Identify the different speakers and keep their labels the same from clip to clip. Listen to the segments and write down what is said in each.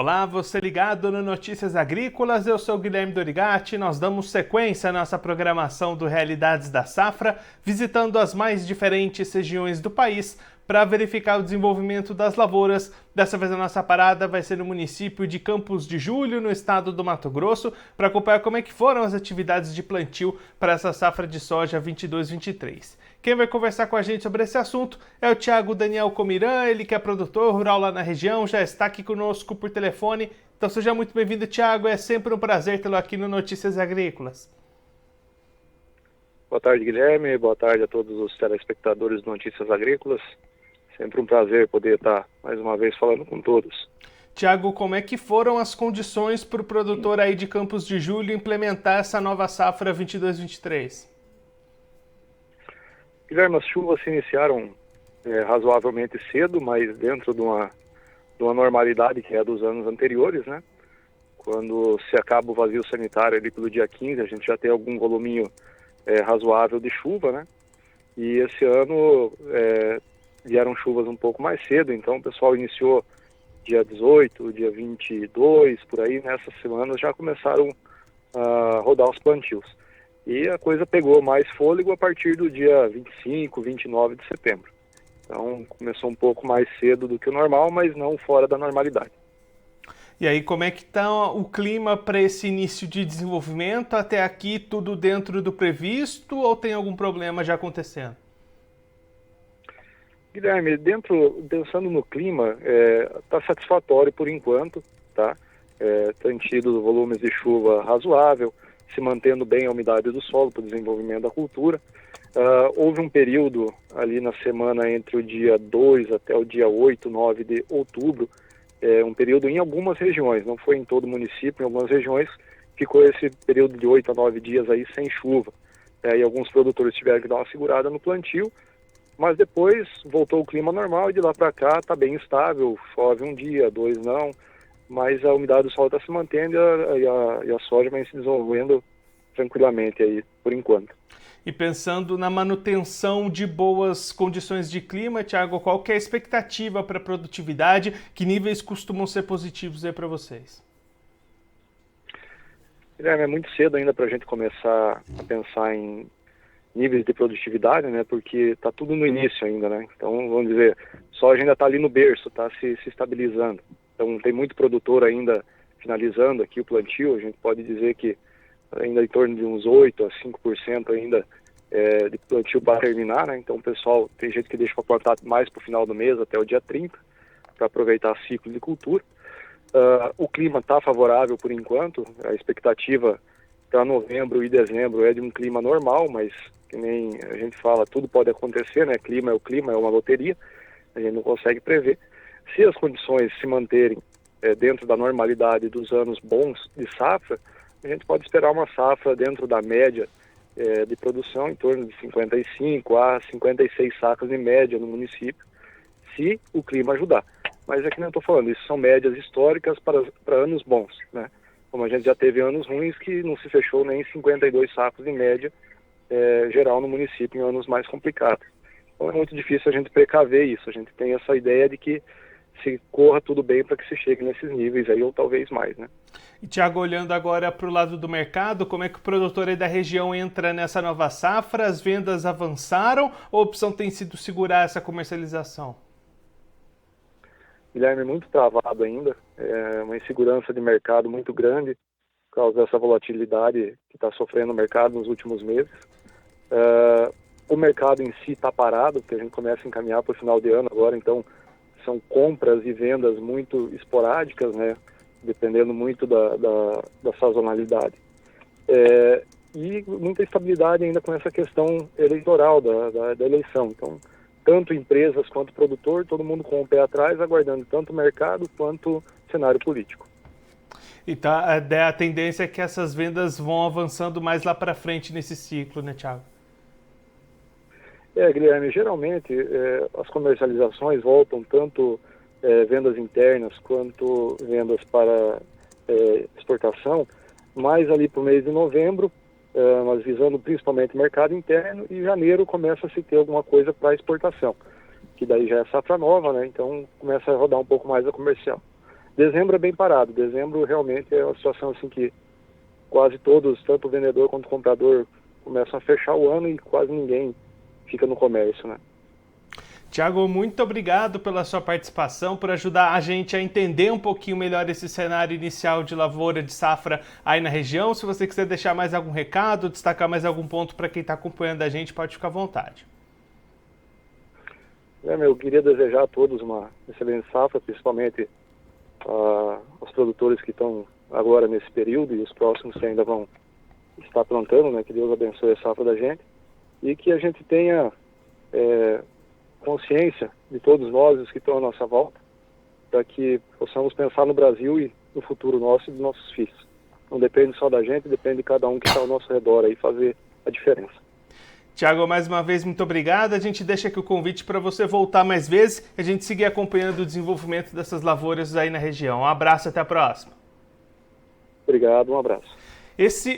Speaker 1: Olá, você ligado no Notícias Agrícolas, eu sou Guilherme Dorigatti. Nós damos sequência à nossa programação do Realidades da Safra, visitando as mais diferentes regiões do país para verificar o desenvolvimento das lavouras. Dessa vez a nossa parada vai ser no município de Campos de Julho, no estado do Mato Grosso, para acompanhar como é que foram as atividades de plantio para essa safra de soja 22-23. Quem vai conversar com a gente sobre esse assunto é o Thiago Daniel Comiran, ele que é produtor rural lá na região, já está aqui conosco por telefone. Então seja muito bem-vindo, Thiago, é sempre um prazer tê-lo aqui no Notícias Agrícolas.
Speaker 2: Boa tarde, Guilherme, boa tarde a todos os telespectadores do Notícias Agrícolas. Sempre um prazer poder estar mais uma vez falando com todos.
Speaker 1: Thiago, como é que foram as condições para o produtor aí de Campos de Julho implementar essa nova safra 22-23?
Speaker 2: Guilherme, as chuvas se iniciaram razoavelmente cedo, mas dentro de uma normalidade que é dos anos anteriores, né? Quando se acaba o vazio sanitário ali pelo dia 15, a gente já tem algum voluminho razoável de chuva, né? E esse ano vieram chuvas um pouco mais cedo, então o pessoal iniciou dia 18, dia 22, por aí, nessas semanas já começaram a rodar os plantios. E a coisa pegou mais fôlego a partir do dia 25, 29 de setembro. Então começou um pouco mais cedo do que o normal, mas não fora da normalidade.
Speaker 1: E aí, como é que está o clima para esse início de desenvolvimento? Até aqui tudo dentro do previsto ou tem algum problema já acontecendo?
Speaker 2: Guilherme, pensando no clima, está satisfatório por enquanto, tá? Tem tido volumes de chuva razoável, se mantendo bem a umidade do solo para o desenvolvimento da cultura. Houve um período ali na semana entre o dia 2 até o dia 8, 9 de outubro, um período em algumas regiões, não foi em todo o município, em algumas regiões ficou esse período de 8 a 9 dias aí sem chuva. E alguns produtores tiveram que dar uma segurada no plantio, mas depois voltou o clima normal e de lá para cá está bem estável, chove um dia, dois não, mas a umidade do solo está se mantendo e a soja vem se desenvolvendo tranquilamente aí, por enquanto.
Speaker 1: E pensando na manutenção de boas condições de clima, Thiago, qual que é a expectativa para a produtividade? Que níveis costumam ser positivos aí para vocês?
Speaker 2: É muito cedo ainda para a gente começar a pensar em níveis de produtividade, né? Porque está tudo no início ainda, né? Então, vamos dizer, soja ainda está ali no berço, está se estabilizando. Então, tem muito produtor ainda finalizando aqui o plantio. A gente pode dizer que ainda em torno de uns 8 a 5% ainda de plantio para terminar, né? Então, o pessoal, tem gente que deixa para plantar mais para o final do mês, até o dia 30, para aproveitar ciclo de cultura. O clima está favorável por enquanto, a expectativa para novembro e dezembro é de um clima normal, mas que nem a gente fala, tudo pode acontecer, né? Clima, é uma loteria, a gente não consegue prever. Se as condições se manterem dentro da normalidade dos anos bons de safra, a gente pode esperar uma safra dentro da média de produção em torno de 55 a 56 sacas de média no município, se o clima ajudar. Mas é que não estou falando, isso são médias históricas para anos bons, né? Como a gente já teve anos ruins que não se fechou nem 52 sacos de média geral no município em anos mais complicados. Então é muito difícil a gente precaver isso, a gente tem essa ideia de que se corra tudo bem para que se chegue nesses níveis aí, ou talvez mais, né?
Speaker 1: E Thiago, olhando agora para o lado do mercado, como é que o produtor aí da região entra nessa nova safra? As vendas avançaram ou a opção tem sido segurar essa comercialização?
Speaker 2: Guilherme, muito travado ainda, uma insegurança de mercado muito grande por causa dessa volatilidade que está sofrendo o mercado nos últimos meses. O mercado em si está parado, porque a gente começa a encaminhar para o final de ano agora, então são compras e vendas muito esporádicas, né, dependendo muito da sazonalidade. E muita estabilidade ainda com essa questão eleitoral da eleição. Então, tanto empresas quanto produtor, todo mundo com o pé atrás, aguardando tanto o mercado quanto o cenário político.
Speaker 1: E a tendência é que essas vendas vão avançando mais lá para frente nesse ciclo, né, Thiago?
Speaker 2: Guilherme, geralmente as comercializações voltam tanto vendas internas quanto vendas para exportação, mais ali para o mês de novembro, mas visando principalmente o mercado interno, e janeiro começa a se ter alguma coisa para exportação, que daí já é safra nova, né? Então começa a rodar um pouco mais a comercial. Dezembro é bem parado. Dezembro realmente é uma situação assim que quase todos, tanto o vendedor quanto o comprador, começam a fechar o ano e quase ninguém fica no comércio, né?
Speaker 1: Tiago, muito obrigado pela sua participação, por ajudar a gente a entender um pouquinho melhor esse cenário inicial de lavoura de safra aí na região. Se você quiser deixar mais algum recado, destacar mais algum ponto para quem está acompanhando a gente, pode ficar à vontade.
Speaker 2: Eu queria desejar a todos uma excelente safra, principalmente aos produtores que estão agora nesse período e os próximos que ainda vão estar plantando, né? Que Deus abençoe a safra da gente e que a gente tenha consciência de todos nós, os que estão à nossa volta, para que possamos pensar no Brasil e no futuro nosso e dos nossos filhos. Não depende só da gente, depende de cada um que está ao nosso redor aí fazer a diferença.
Speaker 1: Tiago, mais uma vez, muito obrigado. A gente deixa aqui o convite para você voltar mais vezes e a gente seguir acompanhando o desenvolvimento dessas lavouras aí na região. Um abraço, até a próxima.
Speaker 2: Obrigado, um abraço.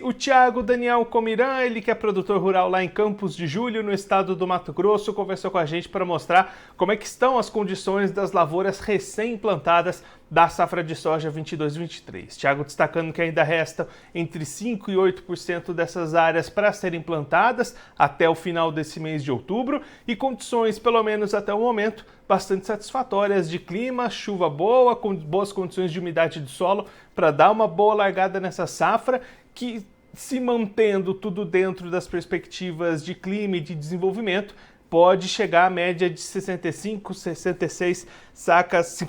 Speaker 1: O Tiago Daniel Comiran, ele que é produtor rural lá em Campos de Julho, no estado do Mato Grosso, conversou com a gente para mostrar como é que estão as condições das lavouras recém-plantadas da safra de soja 22-23. Tiago destacando que ainda restam entre 5% e 8% dessas áreas para serem plantadas até o final desse mês de outubro e condições, pelo menos até o momento, bastante satisfatórias de clima, chuva boa, com boas condições de umidade do solo para dar uma boa largada nessa safra que, se mantendo tudo dentro das perspectivas de clima e de desenvolvimento, pode chegar à média de 56 sacas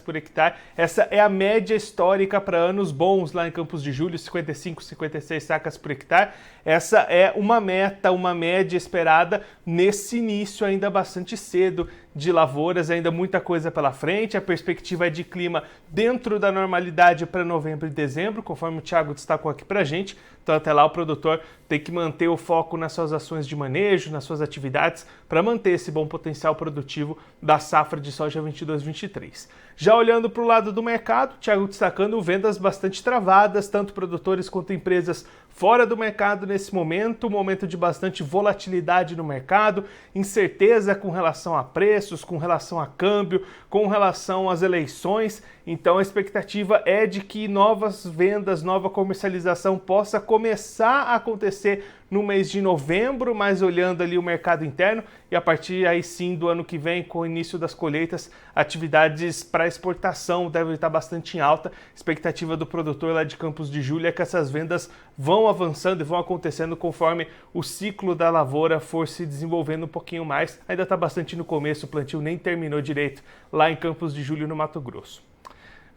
Speaker 1: por hectare. Essa é a média histórica para anos bons lá em Campos de Julho, 56 sacas por hectare. Essa é uma média esperada nesse início ainda bastante cedo de lavouras, ainda muita coisa pela frente. A perspectiva é de clima dentro da normalidade para novembro e dezembro, conforme o Tiago destacou aqui para a gente. Então até lá o produtor tem que manter o foco nas suas ações de manejo, nas suas atividades, para manter esse bom potencial produtivo da safra de soja 22-23. Já olhando para o lado do mercado, Tiago destacando vendas bastante travadas, tanto produtores quanto empresas fora do mercado nesse momento, um momento de bastante volatilidade no mercado, incerteza com relação a preços, com relação a câmbio, com relação às eleições. Então a expectativa é de que novas vendas, nova comercialização possa começar a acontecer no mês de novembro, mas olhando ali o mercado interno, e a partir aí sim do ano que vem, com o início das colheitas, atividades para exportação devem estar bastante em alta. A expectativa do produtor lá de Campos de Julho é que essas vendas vão avançando e vão acontecendo conforme o ciclo da lavoura for se desenvolvendo um pouquinho mais. Ainda está bastante no começo, o plantio nem terminou direito lá em Campos de Julho, no Mato Grosso.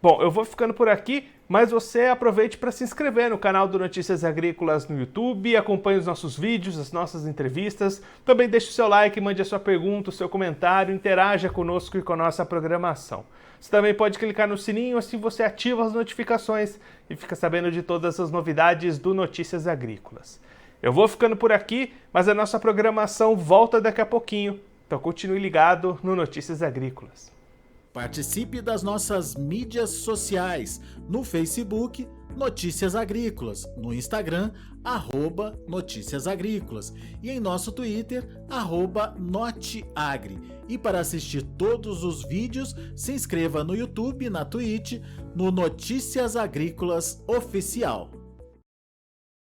Speaker 1: Bom, eu vou ficando por aqui, mas você aproveite para se inscrever no canal do Notícias Agrícolas no YouTube, acompanhe os nossos vídeos, as nossas entrevistas, também deixe o seu like, mande a sua pergunta, o seu comentário, interaja conosco e com a nossa programação. Você também pode clicar no sininho, assim você ativa as notificações e fica sabendo de todas as novidades do Notícias Agrícolas. Eu vou ficando por aqui, mas a nossa programação volta daqui a pouquinho, então continue ligado no Notícias Agrícolas.
Speaker 3: Participe das nossas mídias sociais, no Facebook, Notícias Agrícolas, no Instagram, @Notícias Agrícolas e em nosso Twitter, @Noteagri. E para assistir todos os vídeos, se inscreva no YouTube, na Twitch, no Notícias Agrícolas Oficial.